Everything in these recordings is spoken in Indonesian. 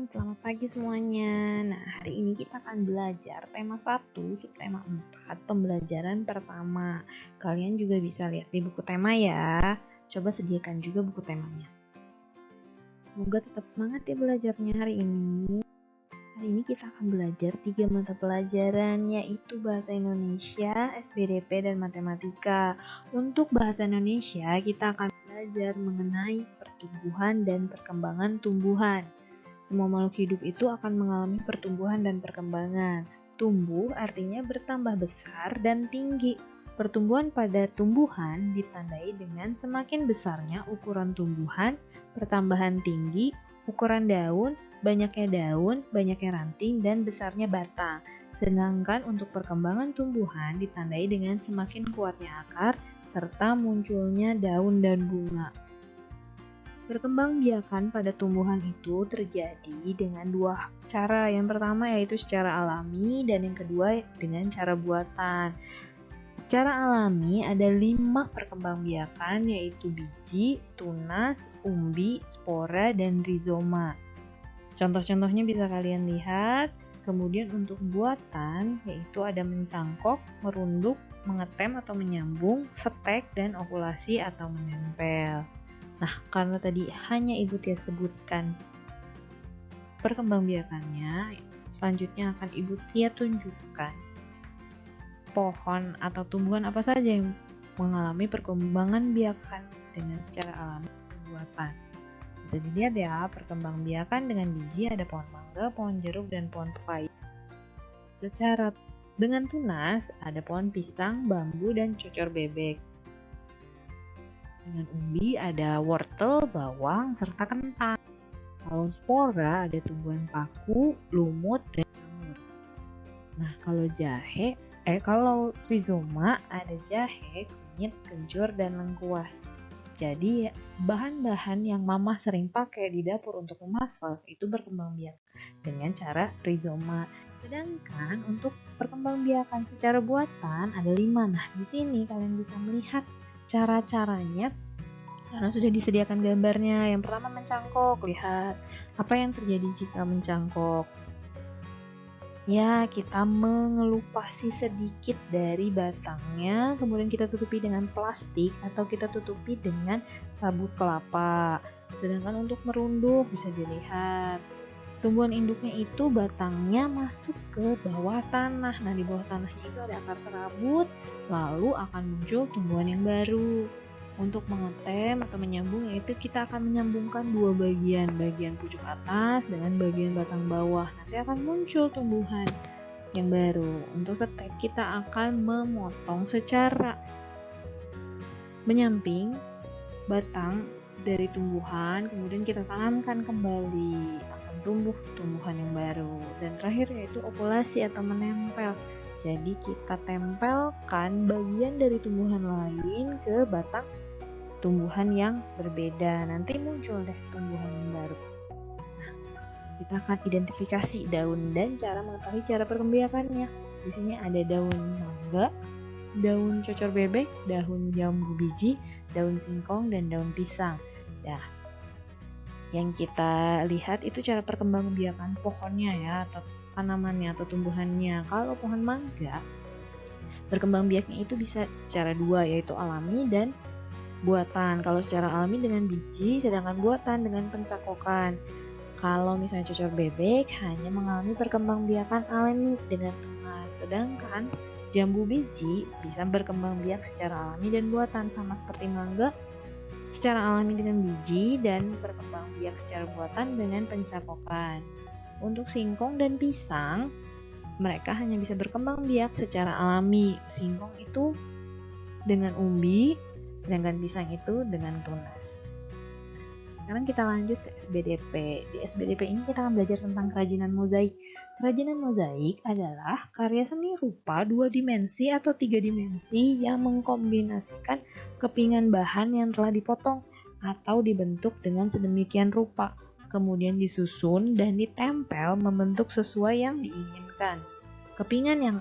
selamat pagi semuanya. Nah, hari ini kita akan belajar tema 1, subtema 4, pembelajaran pertama. Kalian juga bisa lihat di buku tema ya. Coba sediakan juga buku temanya. Semoga tetap semangat ya belajarnya hari ini. Hari ini kita akan belajar 3 mata pelajaran, yaitu Bahasa Indonesia, SBDP, dan Matematika. Untuk Bahasa Indonesia, kita akan belajar mengenai pertumbuhan dan perkembangan tumbuhan. Semua makhluk hidup itu akan mengalami pertumbuhan dan perkembangan. Tumbuh artinya bertambah besar dan tinggi. Pertumbuhan pada tumbuhan ditandai dengan semakin besarnya ukuran tumbuhan, pertambahan tinggi, ukuran daun, banyaknya ranting, dan besarnya batang. Sedangkan untuk perkembangan tumbuhan ditandai dengan semakin kuatnya akar, serta munculnya daun dan bunga. Perkembangbiakan pada tumbuhan itu terjadi dengan dua cara. Yang pertama yaitu secara alami dan yang kedua dengan cara buatan. Secara alami ada 5 perkembangbiakan yaitu biji, tunas, umbi, spora, dan rizoma. Contoh-contohnya bisa kalian lihat. Kemudian untuk buatan yaitu ada mencangkok, merunduk, mengetem atau menyambung, setek, dan okulasi atau menempel. Nah, karena tadi hanya Ibu Tia sebutkan perkembangbiakannya, selanjutnya akan Ibu Tia tunjukkan pohon atau tumbuhan apa saja yang mengalami perkembangan biakan dengan secara alami buatan. Bisa dilihat ya, perkembangbiakan dengan biji ada pohon mangga, pohon jeruk, dan pohon pepaya. Secara dengan tunas ada pohon pisang, bambu, dan cocor bebek. Dengan umbi ada wortel, bawang, serta kentang. Kalau spora ada tumbuhan paku, lumut, dan jamur. Nah, kalau rizoma ada jahe, kunyit, kencur, dan lengkuas. Jadi bahan-bahan yang mama sering pakai di dapur untuk memasak itu berkembangbiak dengan cara rizoma. Sedangkan untuk perkembangbiakan secara buatan ada 5. Nah, di sini kalian bisa melihat cara-caranya karena sudah disediakan gambarnya. Yang pertama mencangkok, lihat apa yang terjadi jika mencangkok. Ya, kita mengelupasi sedikit dari batangnya, kemudian kita tutupi dengan plastik atau kita tutupi dengan sabut kelapa. Sedangkan untuk merunduk bisa dilihat tumbuhan induknya itu batangnya masuk ke bawah tanah. Nah, di bawah tanahnya itu ada akar serabut, lalu akan muncul tumbuhan yang baru. Untuk mengetem atau menyambung yaitu kita akan menyambungkan dua bagian pucuk atas dengan bagian batang bawah. Nanti akan muncul tumbuhan yang baru. Untuk setek kita akan memotong secara menyamping batang dari tumbuhan, kemudian kita tanamkan kembali, akan tumbuh tumbuhan yang baru. Dan terakhir yaitu okulasi atau menempel. Jadi kita tempelkan bagian dari tumbuhan lain ke batang tumbuhan yang berbeda. Nanti muncul deh tumbuhan yang baru. Nah, kita akan identifikasi daun dan cara mengetahui cara perkembangbiakannya. Di sini ada daun mangga, daun cocor bebek, daun jambu biji, daun singkong, dan daun pisang. Nah, yang kita lihat itu cara perkembangbiakan pohonnya ya, atau tanamannya atau tumbuhannya. Kalau pohon mangga, perkembangbiaknya itu bisa secara dua, yaitu alami dan buatan. Kalau secara alami dengan biji, sedangkan buatan dengan pencakokan. Kalau misalnya cocor bebek hanya mengalami perkembangbiakan alami dengan tunas. Sedangkan jambu biji bisa berkembang biak secara alami dan buatan, sama seperti mangga secara alami dengan biji dan berkembang biak secara buatan dengan pencakokan. Untuk singkong dan pisang, mereka hanya bisa berkembang biak secara alami. Singkong itu dengan umbi, sedangkan pisang itu dengan tunas. Sekarang kita lanjut ke SBDP. Di SBDP ini kita akan belajar tentang kerajinan mozaik. Kerajinan mozaik adalah karya seni rupa 2 dimensi atau 3 dimensi yang mengkombinasikan kepingan bahan yang telah dipotong atau dibentuk dengan sedemikian rupa, kemudian disusun dan ditempel membentuk sesuai yang diinginkan. Kepingan yang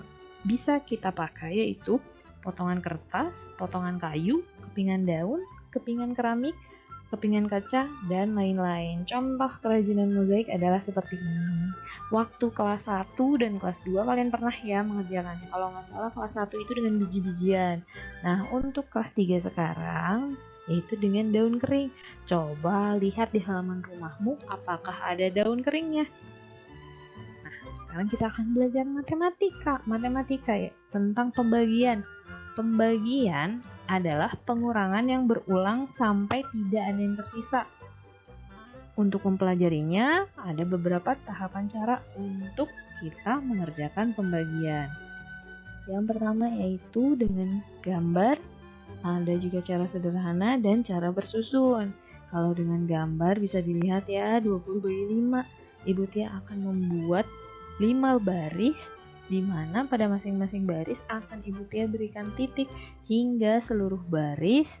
bisa kita pakai yaitu potongan kertas, potongan kayu, kepingan daun, kepingan keramik, kepingan kaca, dan lain-lain. Contoh kerajinan mozaik adalah seperti ini. Waktu kelas 1 dan kelas 2 kalian pernah ya mengerjakannya. Kalau nggak salah kelas 1 itu dengan biji-bijian. Nah, untuk kelas 3 sekarang yaitu dengan daun kering. Coba lihat di halaman rumahmu apakah ada daun keringnya. Nah, sekarang kita akan belajar matematika ya, tentang pembagian. Pembagian adalah pengurangan yang berulang sampai tidak ada yang tersisa. Untuk mempelajarinya, ada beberapa tahapan cara untuk kita mengerjakan pembagian. Yang pertama yaitu dengan gambar, ada juga cara sederhana dan cara bersusun. Kalau dengan gambar bisa dilihat ya, 20 bagi 5. Ibu Tia akan membuat 5 baris, di mana pada masing-masing baris akan Ibu Tia berikan titik hingga seluruh baris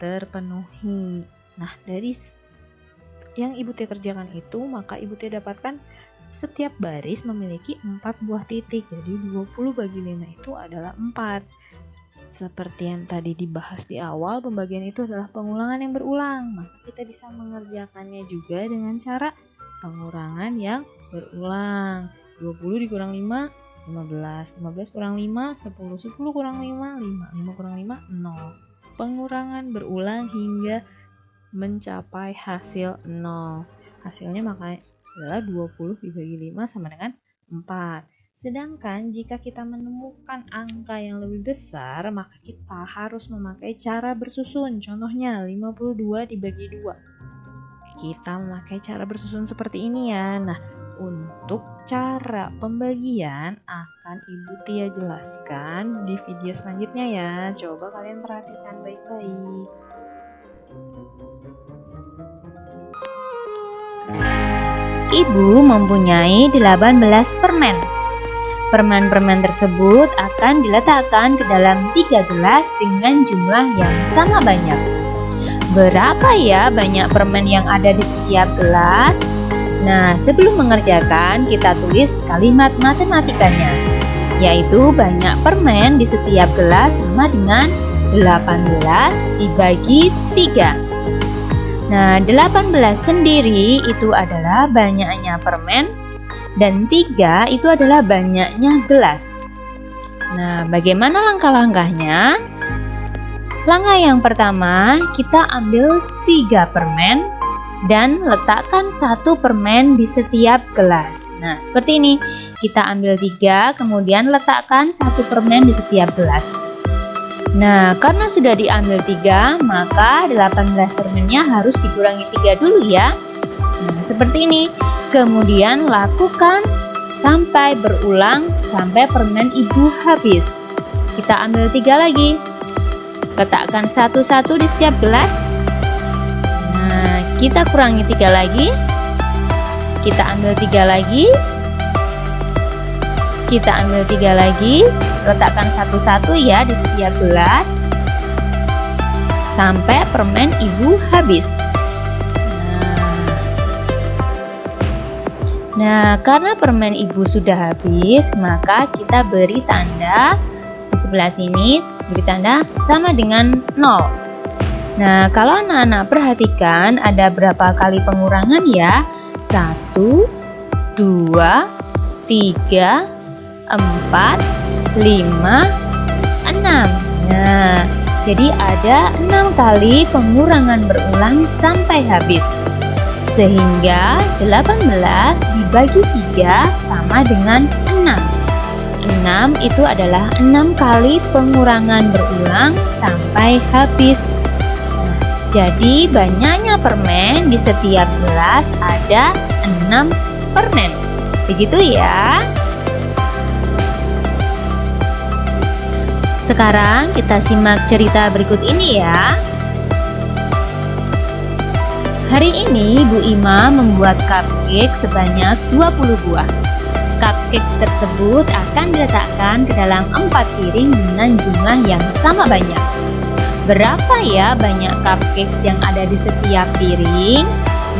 terpenuhi. Nah, dari yang Ibu Tia kerjakan itu, maka Ibu Tia dapatkan setiap baris memiliki 4 buah titik. Jadi 20 bagi 5 itu adalah 4. Seperti yang tadi dibahas di awal, pembagian itu adalah pengulangan yang berulang. Maka kita bisa mengerjakannya juga dengan cara pengurangan yang berulang. 20 dikurang 5, 15. 15 kurang 5, 10. 10 kurang 5, 5. 5 kurang 5, 0. Pengurangan berulang hingga mencapai hasil 0. Hasilnya maka adalah 20 dibagi 5 sama dengan 4. Sedangkan jika kita menemukan angka yang lebih besar, maka kita harus memakai cara bersusun. Contohnya 52 dibagi 2. Kita memakai cara bersusun seperti ini ya. Nah, untuk cara pembagian akan Ibu Tia jelaskan di video selanjutnya ya. Coba kalian perhatikan baik-baik. Ibu mempunyai 18 permen. Permen-permen tersebut akan diletakkan ke dalam 3 gelas dengan jumlah yang sama banyak. Berapa ya banyak permen yang ada di setiap gelas? Nah, sebelum mengerjakan, kita tulis kalimat matematikanya, yaitu banyak permen di setiap gelas sama dengan 18 dibagi 3. Nah, 18 sendiri itu adalah banyaknya permen, dan 3 itu adalah banyaknya gelas. Nah, bagaimana langkah-langkahnya? Langkah yang pertama, kita ambil 3 permen dan letakkan 1 permen di setiap gelas. Nah, seperti ini. Kita ambil 3, kemudian letakkan 1 permen di setiap gelas. Nah, karena sudah diambil 3, maka 18 permennya harus dikurangi 3 dulu ya. Nah, seperti ini. Kemudian lakukan sampai berulang sampai permen Ibu habis. Kita ambil 3 lagi. Letakkan satu-satu di setiap gelas. Nah, kita kurangi 3 lagi. Kita ambil 3 lagi. Kita ambil 3 lagi. Letakkan satu-satu ya di setiap gelas sampai permen Ibu habis. Nah, karena permen Ibu sudah habis, maka kita beri tanda di sebelah sini, beri tanda sama dengan 0. Nah, kalau anak-anak perhatikan ada berapa kali pengurangan ya? 1, 2, 3, 4, 5, 6. Nah, jadi ada 6 kali pengurangan berulang sampai habis. Sehingga 18 dibagi 3 sama dengan 6. 6 itu adalah 6 kali pengurangan berulang sampai habis. Nah, jadi banyaknya permen di setiap gelas ada 6 permen. Begitu ya. Sekarang kita simak cerita berikut ini ya. Hari ini Bu Ima membuat cupcake sebanyak 20 buah. Cupcake tersebut akan diletakkan ke dalam 4 piring dengan jumlah yang sama banyak. Berapa ya banyak cupcake yang ada di setiap piring?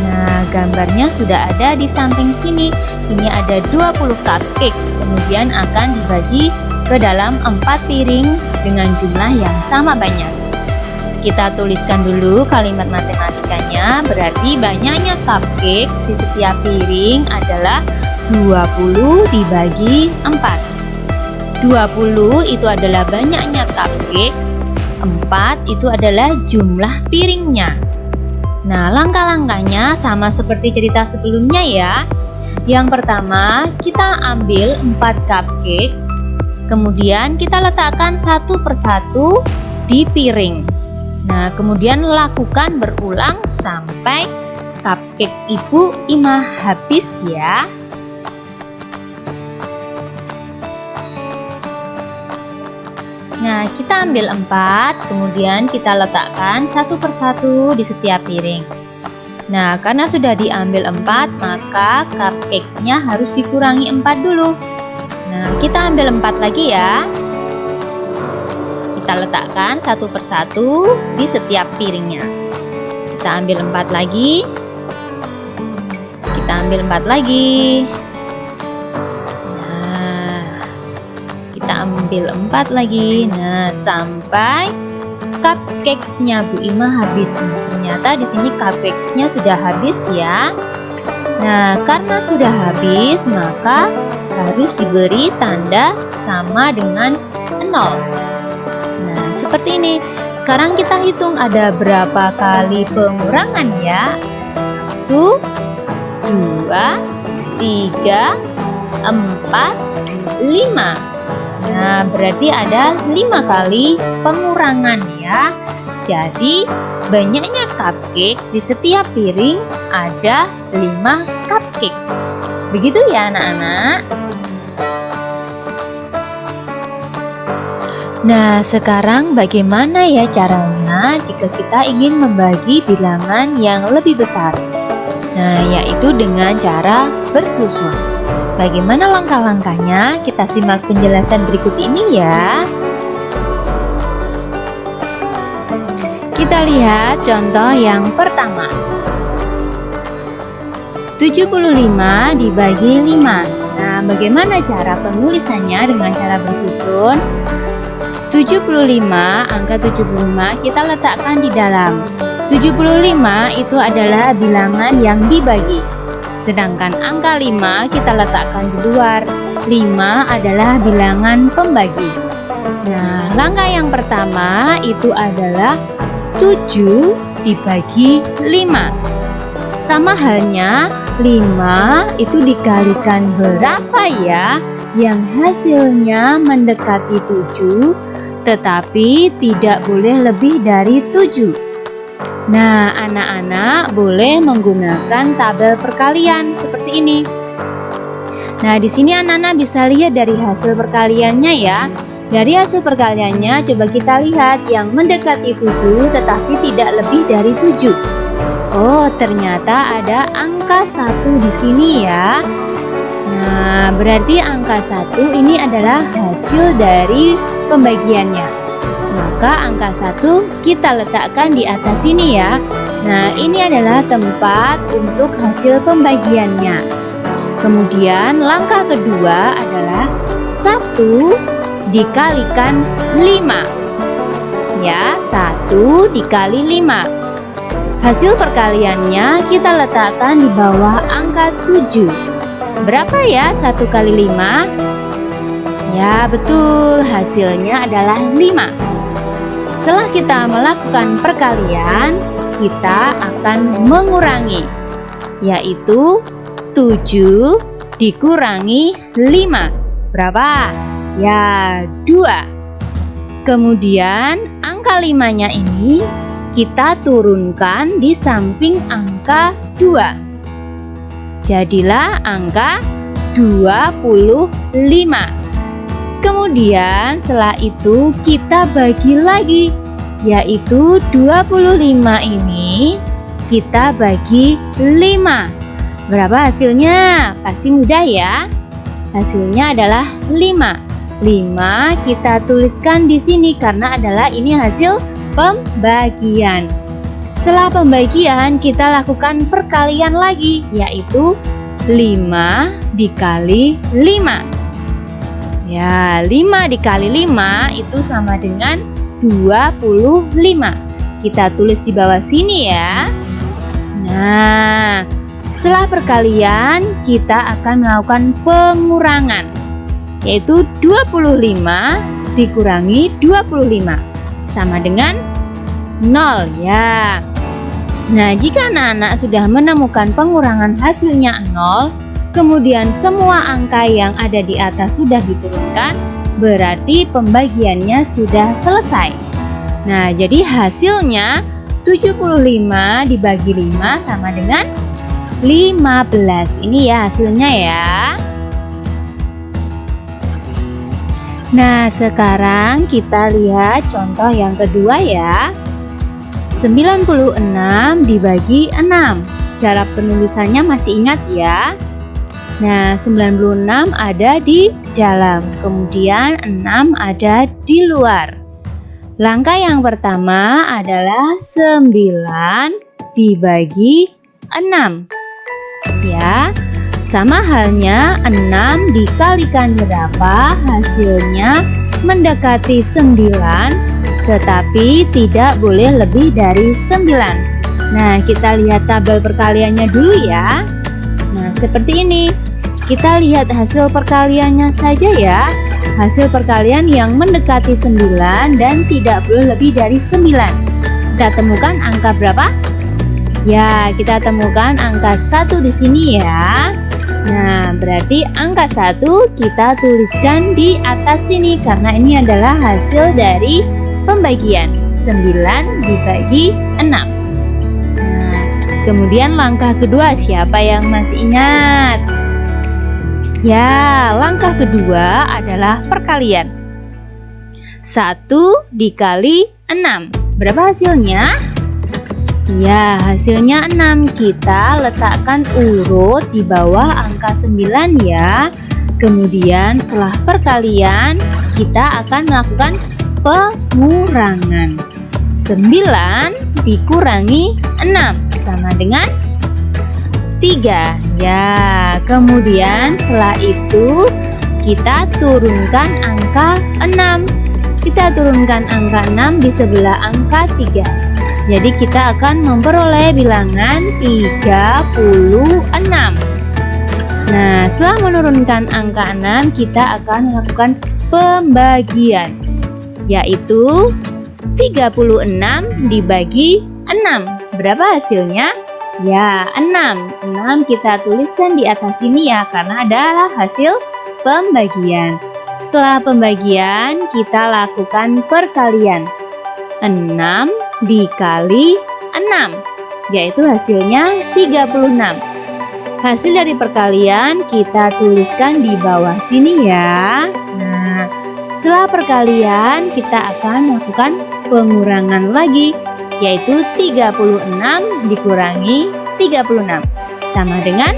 Nah, gambarnya sudah ada di samping sini. Ini ada 20 cupcake, kemudian akan dibagi ke dalam 4 piring dengan jumlah yang sama banyak. kita tuliskan dulu kalimat matematikanya. Berarti banyaknya cupcakes di setiap piring adalah 20 dibagi 4. 20 itu adalah banyaknya cupcakes, 4 itu adalah jumlah piringnya. Nah, langkah-langkahnya sama seperti cerita sebelumnya ya. Yang pertama, kita ambil 4 cupcakes, kemudian kita letakkan satu persatu di piring. Nah, kemudian lakukan berulang sampai cupcakes Ibu Ima habis ya. Nah, kita ambil 4, kemudian kita letakkan satu persatu di setiap piring. Nah, karena sudah diambil 4, maka cupcakes-nya harus dikurangi 4 dulu. Nah, kita ambil 4 lagi ya. Kita letakkan satu persatu di setiap piringnya. Kita ambil 4 lagi. Kita ambil 4 lagi. Ambil 4 lagi. Nah, sampai cupcakes-nya Bu Ima habis. Ternyata di sini cupcakes-nya sudah habis ya. Nah, karena sudah habis, maka harus diberi tanda sama dengan 0. Nah, seperti ini. Sekarang kita hitung ada berapa kali pengurangan ya. 1, 2, 3, 4, 5. Nah, berarti ada 5 kali pengurangan ya. Jadi, banyaknya cupcakes di setiap piring ada 5 cupcakes. Begitu ya anak-anak. Nah, sekarang bagaimana ya caranya jika kita ingin membagi bilangan yang lebih besar? Nah, yaitu dengan cara bersusun. Bagaimana langkah-langkahnya? Kita simak penjelasan berikut ini ya. Kita lihat contoh yang pertama. 75 dibagi 5. Nah, bagaimana cara penulisannya dengan cara bersusun? 75, angka 75 kita letakkan di dalam. 75 itu adalah bilangan yang dibagi. Sedangkan angka 5 kita letakkan di luar. 5 adalah bilangan pembagi. Nah, langkah yang pertama itu adalah 7 dibagi 5. Sama halnya 5 itu dikalikan berapa ya? Yang hasilnya mendekati 7, tetapi tidak boleh lebih dari 7. Nah, anak-anak boleh menggunakan tabel perkalian seperti ini. Nah, di sini anak-anak bisa lihat dari hasil perkaliannya ya. Dari hasil perkaliannya coba kita lihat yang mendekati 7 tetapi tidak lebih dari 7. Oh, ternyata ada angka 1 di sini ya. Nah, berarti angka 1 ini adalah hasil dari pembagiannya. Maka angka 1 kita letakkan di atas sini ya. Nah, ini adalah tempat untuk hasil pembagiannya. Kemudian langkah kedua adalah 1 dikalikan 5. Ya, 1 dikali 5. Hasil perkaliannya kita letakkan di bawah angka 7. Berapa ya 1 kali 5? Ya, betul, hasilnya adalah 5. Setelah kita melakukan perkalian, kita akan mengurangi, yaitu 7 dikurangi 5. Berapa? Ya, 2. Kemudian angka 5-nya ini kita turunkan di samping angka 2. Jadilah angka 25. Kemudian setelah itu kita bagi lagi, yaitu 25 ini kita bagi 5. Berapa hasilnya? Pasti mudah ya. Hasilnya adalah 5. 5 kita tuliskan di sini karena adalah ini hasil pembagian. Setelah pembagian kita lakukan perkalian lagi, yaitu 5 dikali 5. Ya, 5 dikali 5 itu sama dengan 25. kita tulis di bawah sini ya. Nah, setelah perkalian kita akan melakukan pengurangan, yaitu 25 dikurangi 25 sama dengan 0 ya. Nah, jika anak-anak sudah menemukan pengurangan hasilnya 0, kemudian semua angka yang ada di atas sudah diturunkan, berarti pembagiannya sudah selesai. Nah, jadi hasilnya 75 dibagi 5 sama dengan 15. Ini ya hasilnya ya. Nah, sekarang kita lihat contoh yang kedua ya. 96 dibagi 6. Cara penulisannya masih ingat ya? Nah, 96 ada di dalam, kemudian 6 ada di luar. Langkah yang pertama adalah 9 dibagi 6. Ya, sama halnya 6 dikalikan berapa, hasilnya mendekati 9, tetapi tidak boleh lebih dari 9. Nah, kita lihat tabel perkaliannya dulu ya. Nah, seperti ini. Kita lihat hasil perkaliannya saja ya. Hasil perkalian yang mendekati 9 dan tidak boleh lebih dari 9. Kita temukan angka berapa? Ya, kita temukan angka 1 di sini ya. Nah, berarti angka 1 kita tuliskan di atas sini karena ini adalah hasil dari pembagian 9 dibagi 6. Nah, kemudian langkah kedua, siapa yang masih ingat? Ya, langkah kedua adalah perkalian. 1 dikali 6. Berapa hasilnya? Ya, hasilnya 6. Kita letakkan urut di bawah angka 9 ya. Kemudian setelah perkalian, kita akan melakukan pengurangan. 9 dikurangi 6 sama dengan 3. Ya, kemudian setelah itu kita turunkan angka 6. Kita turunkan angka 6 di sebelah angka 3. Jadi kita akan memperoleh bilangan 36. Nah, setelah menurunkan angka 6, kita akan melakukan pembagian, yaitu 36 dibagi 6. Berapa hasilnya? Ya, 6. 6 kita tuliskan di atas sini ya, karena adalah hasil pembagian. Setelah pembagian, kita lakukan perkalian. 6 dikali 6, yaitu hasilnya 36. Hasil dari perkalian kita tuliskan di bawah sini ya. Nah, setelah perkalian kita akan melakukan pengurangan lagi, yaitu 36 dikurangi 36 sama dengan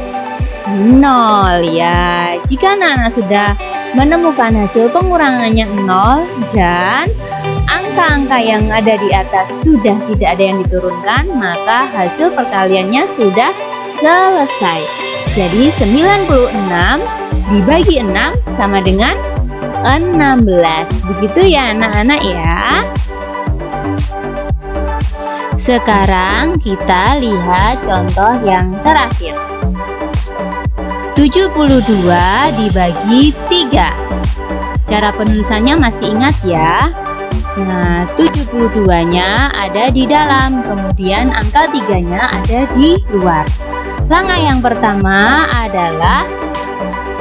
0 ya. Jika anak-anak sudah menemukan hasil pengurangannya 0 dan angka-angka yang ada di atas sudah tidak ada yang diturunkan, maka hasil perkaliannya sudah selesai. Jadi 96 dibagi 6 sama dengan 16. Begitu ya anak-anak ya. Sekarang kita lihat contoh yang terakhir. 72 dibagi 3. Cara penulisannya masih ingat ya? Nah, 72-nya ada di dalam, kemudian angka 3-nya ada di luar. Langkah yang pertama adalah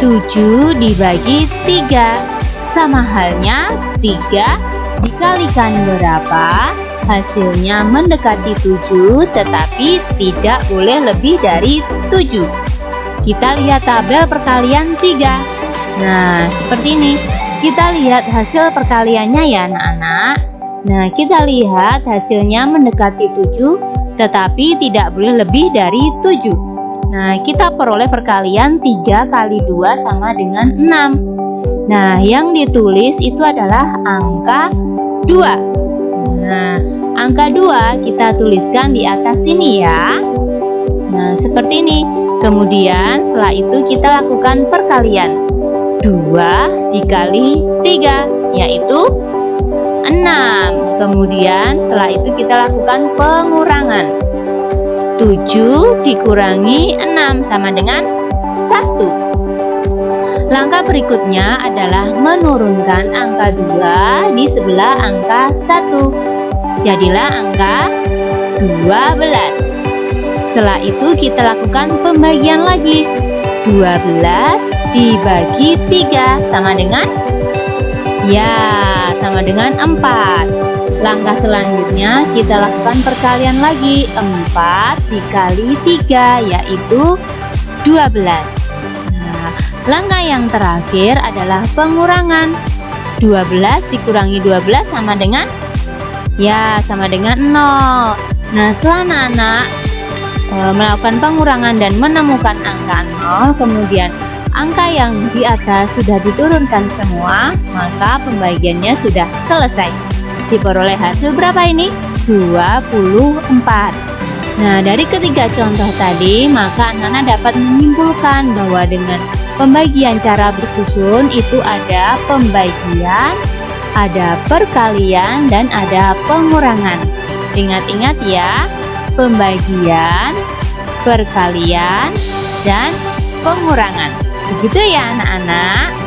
7 dibagi 3. Sama halnya 3 dikalikan berapa? Hasilnya mendekati 7, tetapi tidak boleh lebih dari 7. Kita lihat tabel perkalian 3. Nah, seperti ini. Kita lihat hasil perkaliannya ya anak-anak. Nah, kita lihat hasilnya mendekati 7, tetapi tidak boleh lebih dari 7. Nah, kita peroleh perkalian 3 kali 2 sama dengan 6. Nah, yang ditulis itu adalah angka 2. Nah, angka 2 kita tuliskan di atas sini ya. Nah, seperti ini. Kemudian setelah itu kita lakukan perkalian. 2 dikali 3, yaitu 6. Kemudian setelah itu kita lakukan pengurangan. 7 dikurangi 6 sama dengan 1. Langkah berikutnya adalah menurunkan angka 2 di sebelah angka 1. Jadilah angka 12. Setelah itu kita lakukan pembagian lagi. 12 dibagi 3 sama dengan sama dengan 4. Langkah selanjutnya kita lakukan perkalian lagi. 4 dikali 3 yaitu 12. Nah, langkah yang terakhir adalah pengurangan. 12 dikurangi 12 sama dengan 0. Nah, setelah anak-anak melakukan pengurangan dan menemukan angka 0, kemudian angka yang di atas sudah diturunkan semua, maka pembagiannya sudah selesai. Diperoleh hasil berapa ini? 24. Nah, dari ketiga contoh tadi, maka anak-anak dapat menyimpulkan bahwa dengan pembagian cara bersusun itu ada pembagian, ada perkalian, dan ada pengurangan. Ingat-ingat ya, pembagian, perkalian, dan pengurangan. Begitu ya anak-anak.